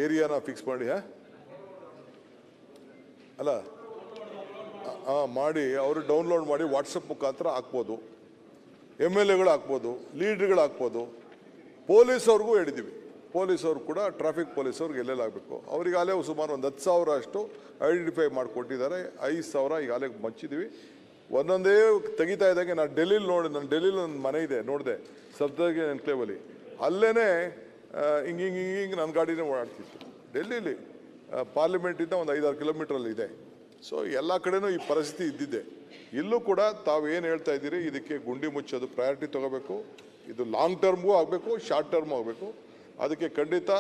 ಏರಿಯಾನ fix ಮಾಡಿ ಅಲ್ಲ ಮಾಡಿ ಅವರು ಡೌನ್ಲೋಡ್ ಮಾಡಿ ವಾಟ್ಸಪ್ ಮುಖಾಂತರ ಹಾಕ್ಬೋದು, MLAಗಳು ಹಾಕ್ಬೋದು, ಲೀಡ್ರ್ಗಳು ಹಾಕ್ಬೋದು. ಪೊಲೀಸವ್ರಿಗೂ ಹೇಳಿದ್ದೀವಿ, ಪೊಲೀಸವ್ರು ಕೂಡ ಟ್ರಾಫಿಕ್ ಪೊಲೀಸವ್ರಿಗೆ ಎಲ್ಲೆಲ್ಲ ಆಗಬೇಕು ಅವ್ರಿಗಾಗಲೇ ಸುಮಾರು ಒಂದು 10,000 ಅಷ್ಟು ಐಡೆಂಟಿಫೈ ಮಾಡಿಕೊಟ್ಟಿದ್ದಾರೆ. 5,000 ಈಗಾಗಲೇ ಮಚ್ಚಿದ್ದೀವಿ. ಒಂದೊಂದೇ ತೆಗಿತಾ ಇದ್ದಂಗೆ ನಾನು ಡೆಲ್ಲಿಲಿ ಒಂದು ಮನೆ ಇದೆ ನೋಡಿದೆ, ಸಪ್ತಗಿ ಎನ್ಕ್ಲೇವಲ್ಲಿ. ಅಲ್ಲೇ ಹಿಂಗೆ ನನ್ನ ಗಾಡಿನೇ ಓಡಾಡ್ತಿತ್ತು. ಡೆಲ್ಲಿಲಿ ಪಾರ್ಲಿಮೆಂಟಿಂದ ಒಂದು 5-6 ಕಿಲೋಮೀಟ್ರಲ್ಲಿ ಇದೆ. ಸೊ ಎಲ್ಲ ಕಡೆನೂ ಈ ಪರಿಸ್ಥಿತಿ ಇದ್ದಿದ್ದೆ. ಇಲ್ಲೂ ಕೂಡ ತಾವೇನು ಹೇಳ್ತಾ ಇದ್ದೀರಿ, ಇದಕ್ಕೆ ಗುಂಡಿ ಮುಚ್ಚೋದು ಪ್ರಯಾರಿಟಿ ತೊಗೋಬೇಕು. ಇದು ಲಾಂಗ್ ಟರ್ಮ್ಗೂ ಆಗಬೇಕು, ಶಾರ್ಟ್ ಟರ್ಮು ಆಗಬೇಕು. ಅದಕ್ಕೆ ಖಂಡಿತ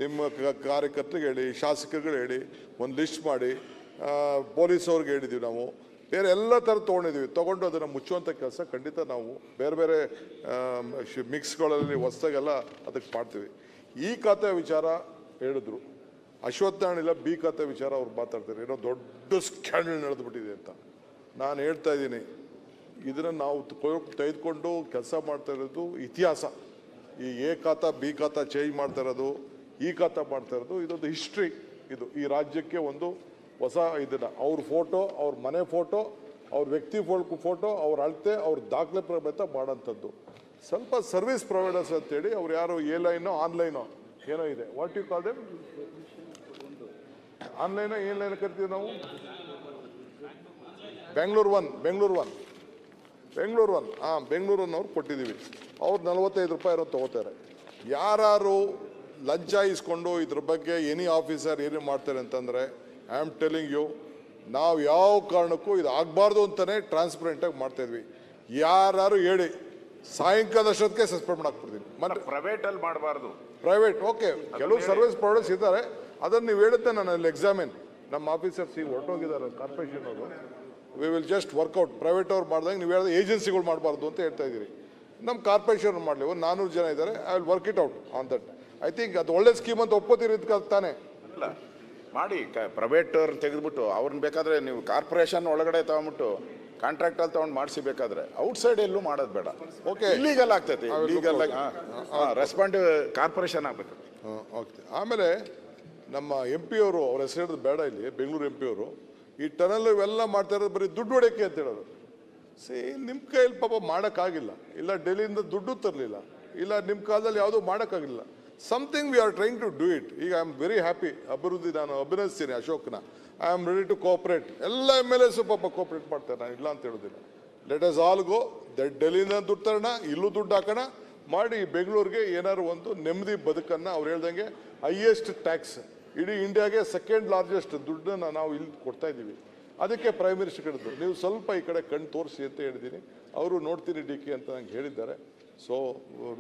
ನಿಮ್ಮ ಕಾರ್ಯಕರ್ತರಿಗೆ ಹೇಳಿ, ಶಾಸಕರುಗಳು ಹೇಳಿ, ಒಂದು ಲಿಸ್ಟ್ ಮಾಡಿ. ಪೊಲೀಸವ್ರಿಗೆ ಹೇಳಿದ್ದೀವಿ, ನಾವು ಬೇರೆ ಎಲ್ಲ ಥರ ತೊಗೊಂಡು ಅದನ್ನು ಮುಚ್ಚುವಂಥ ಕೆಲಸ ಖಂಡಿತ ನಾವು ಬೇರೆ ಬೇರೆ ಮಿಕ್ಸ್ಗಳಲ್ಲಿ ಹೊಸದಾಗೆಲ್ಲ ಅದಕ್ಕೆ ಮಾಡ್ತೀವಿ. ಈ ಖಾತೆ ವಿಚಾರ ಹೇಳಿದ್ರು, ಅಶ್ವತ್ಥನಾರಾಯಣ ಇಲ್ಲ, ಬಿ ಖಾತೆ ವಿಚಾರ ಅವ್ರು ಮಾತಾಡ್ತಾರೆ. ಏನೋ ದೊಡ್ಡ ಸ್ಕ್ಯಾಂಡಲ್ ನಡೆದುಬಿಟ್ಟಿದೆ ಅಂತ ನಾನು ಹೇಳ್ತಾ ಇದ್ದೀನಿ. ಇದನ್ನು ನಾವು ತೆಗೆದುಕೊಂಡು ಕೆಲಸ ಮಾಡ್ತಾ ಇರೋದು ಇತಿಹಾಸ. ಈ ಎ ಖಾತಾ ಬಿ ಖಾತಾ ಚೇಂಜ್ ಮಾಡ್ತಾ ಇರೋದು, ಈ ಖಾತಾ ಮಾಡ್ತಾ ಇರೋದು, ಇದೊಂದು ಹಿಸ್ಟ್ರಿ. ಇದು ಈ ರಾಜ್ಯಕ್ಕೆ ಒಂದು ಹೊಸ ಇದನ್ನು ಅವ್ರ ಫೋಟೋ, ಅವ್ರ ಮನೆ ಫೋಟೋ, ಅವ್ರ ವ್ಯಕ್ತಿ ಫೋಟೋ, ಅವ್ರ ಅಳತೆ, ಅವ್ರ ದಾಖಲೆ ಪ್ರಮೇತ ಮಾಡೋಂಥದ್ದು. ಸ್ವಲ್ಪ ಸರ್ವಿಸ್ ಪ್ರೊವೈಡರ್ಸ್ ಅಂತೇಳಿ ಅವ್ರು ಯಾರು ಲೈನೋ ಆನ್ಲೈನೋ ಏನೋ ಇದೆ, ವಾಟ್ ಯು ಕಾಲ್ ದೆಮ್, ಆನ್ಲೈನೋ ಲೈನ್ ಕರಿತೀವಿ ನಾವು, ಬೆಂಗಳೂರು ಒನ್ ಅವ್ರು ಕೊಟ್ಟಿದ್ದೀವಿ. ಅವ್ರು 45 ರೂಪಾಯಿ ಏನೋ ತೊಗೋತಾರೆ. ಯಾರು ಲಂಚ ಇಸ್ಕೊಂಡು ಇದ್ರ ಬಗ್ಗೆ ಎನಿ ಆಫೀಸರ್ ಏನು ಮಾಡ್ತಾರೆ ಅಂತಂದರೆ, ಐ ಆಮ್ ಟೆಲಿಂಗ್ ಯು, ನಾವು ಯಾವ ಕಾರಣಕ್ಕೂ ಇದು ಆಗಬಾರ್ದು ಅಂತಲೇ ಟ್ರಾನ್ಸ್ಪರೆಂಟಾಗಿ ಮಾಡ್ತಾಯಿದ್ವಿ. ಯಾರು ಹೇಳಿ ಸಾಯಂಕಾಲದಷ್ಟೊತ್ತಿಗೆ ಸಸ್ಪೆಂಡ್ ಮಾಡಾಕ್ಬಿಡ್ತೀನಿ. ಮತ್ತೆ ಪ್ರೈವೇಟಲ್ಲಿ ಮಾಡಬಾರ್ದು. ಪ್ರೈವೇಟ್ ಓಕೆ, ಕೆಲವು ಸರ್ವಿಸ್ ಪ್ರೊವೈಡರ್ಸ್ ಇದ್ದಾರೆ, ಅದನ್ನು ನೀವು ಹೇಳುತ್ತೆ. ನಾನು ಅಲ್ಲಿ ಎಕ್ಸಾಮಿನ್ ನಮ್ಮ ಆಫೀಸರ್ಸ್ ಈಗ ಹೊರಟೋಗಿದ್ದಾರೆ ಕಾರ್ಪೊರೇಷನ್ ಅವರು. We will just work out. Private ಅವ್ರು ಮಾಡಿದಾಗ ನೀವು ಹೇಳಿದ ಏಜೆನ್ಸಿಗಳು ಮಾಡಬಾರ್ದು ಅಂತ ಹೇಳ್ತಾ ಇದ್ದೀರಿ. ನಮ್ಮ ಕಾರ್ಪೊರೇಷನ್ ಮಾಡಲಿ, ಒಂದು 400 ಜನ ಇದ್ದಾರೆ. I will work it out on that. I think ಅದು ಒಳ್ಳೆ ಸ್ಕೀಮ್ ಅಂತ ಒಪ್ಪೋತಿರಿ ತಾನೆ. ಇಲ್ಲ ಮಾಡಿ, ಪ್ರೈವೇಟ್ ಅವ್ರನ್ನ ತೆಗೆದುಬಿಟ್ಟು ಅವ್ರನ್ನ ಬೇಕಾದರೆ ನೀವು ಕಾರ್ಪೊರೇಷನ್ ಒಳಗಡೆ ತಗೊಂಬಿಟ್ಟು ಕಾಂಟ್ರಾಕ್ಟಲ್ಲಿ ತೊಗೊಂಡು ಮಾಡಿಸಿ, ಬೇಕಾದ್ರೆ ಔಟ್ಸೈಡ್ ಎಲ್ಲೂ ಮಾಡೋದು ಬೇಡ. ಓಕೆ, ಇಲ್ಲೀಗಲ್ ಆಗ್ತೈತಿ. ಲೀಗಲ್ ರೆಸ್ಪಾಂಡಿವ್ ಕಾರ್ಪೊರೇಷನ್ ಆಗಬೇಕು. ಓಕೆ. ಆಮೇಲೆ ನಮ್ಮ MP ಅವರು, ಅವ್ರ ಹೆಸರು ಹೇಳಿದ್ರು ಬೇಡ, ಇಲ್ಲಿ ಬೆಂಗಳೂರು MP ಅವರು ಈ ಟನಲ್ ಇವೆಲ್ಲ ಮಾಡ್ತಾ ಇರೋದು ಬರೀ ದುಡ್ಡು ಹೊಡೆಯೋಕ್ಕೆ ಅಂತ ಹೇಳೋದು. ನಿಮ್ಮ ಕೈಯಲ್ಲಿ ಪಾಪ ಮಾಡೋಕ್ಕಾಗಿಲ್ಲ, ಇಲ್ಲ ಡೆಲ್ಲಿಯಿಂದ ದುಡ್ಡು ತರಲಿಲ್ಲ, ಇಲ್ಲ ನಿಮ್ಮ ಕಾಲದಲ್ಲಿ ಯಾವುದೂ ಮಾಡೋಕ್ಕಾಗಿಲ್ಲ. Something we are trying to do it. ಈಗ ಐ ಆಮ್ ವೆರಿ ಹ್ಯಾಪಿ. ಅಭಿವೃದ್ಧಿ ನಾನು ಅಭಿನಂದಿಸ್ತೀನಿ ಅಶೋಕ್ನ. I am ready to cooperate. ಎಲ್ಲ MLAs ಪಾಪ ಕೋಆಪ್ರೇಟ್ ಮಾಡ್ತಾರೆ, ನಾನು ಇಲ್ಲ ಅಂತ ಹೇಳೋದಿಲ್ಲ. Let us all go. ಡೆಲ್ಲಿಯಿಂದ ದುಡ್ಡು ತರೋಣ, ಇಲ್ಲೂ ದುಡ್ಡು ಹಾಕೋಣ ಮಾಡಿ. ಬೆಂಗಳೂರಿಗೆ ಏನಾದ್ರು ಒಂದು ನೆಮ್ಮದಿ ಬದುಕನ್ನು, ಅವ್ರು ಹೇಳ್ದಂಗೆ ಹೈಯೆಸ್ಟ್ ಟ್ಯಾಕ್ಸ್ ಇಡೀ ಇಂಡಿಯಾಗೆ, ಸೆಕೆಂಡ್ ಲಾರ್ಜೆಸ್ಟ್ ದುಡ್ಡನ್ನು ನಾವು ಇಲ್ಲಿ ಕೊಡ್ತಾ ಇದ್ದೀವಿ. ಅದಕ್ಕೆ ಪ್ರೈಮ್ ಮಿನಿಸ್ಟರ್ ಹೇಳಿದ್ರು, ನೀವು ಸ್ವಲ್ಪ ಈ ಕಡೆ ಕಣ್ಣು ತೋರಿಸಿ ಅಂತ ಹೇಳಿದ್ದೀನಿ. ಅವರು ನೋಡ್ತೀನಿ DK ಅಂತ ನಂಗೆ ಹೇಳಿದ್ದಾರೆ. ಸೊ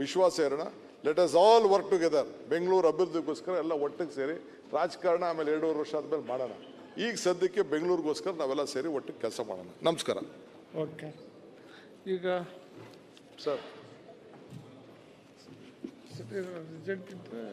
ವಿಶ್ವಾಸ ಇರೋಣ. Let us all work together. Bengaluru ಅಭಿವೃದ್ಧಿಗೋಸ್ಕರ ಎಲ್ಲ ಒಟ್ಟಿಗೆ ಸೇರಿ, ರಾಜಕಾರಣ ಆಮೇಲೆ 2.5 ವರ್ಷ ಆದಮೇಲೆ ಮಾಡೋಣ. ಈಗ ಸದ್ಯಕ್ಕೆ ಬೆಂಗಳೂರಿಗೋಸ್ಕರ ನಾವೆಲ್ಲ ಸೇರಿ ಒಟ್ಟಿಗೆ ಕೆಲಸ ಮಾಡೋಣ. ನಮಸ್ಕಾರ. ಓಕೆ. ಈಗ ಸರ್ ರಿಸಲ್ಟ್ ಇದ್ದರೆ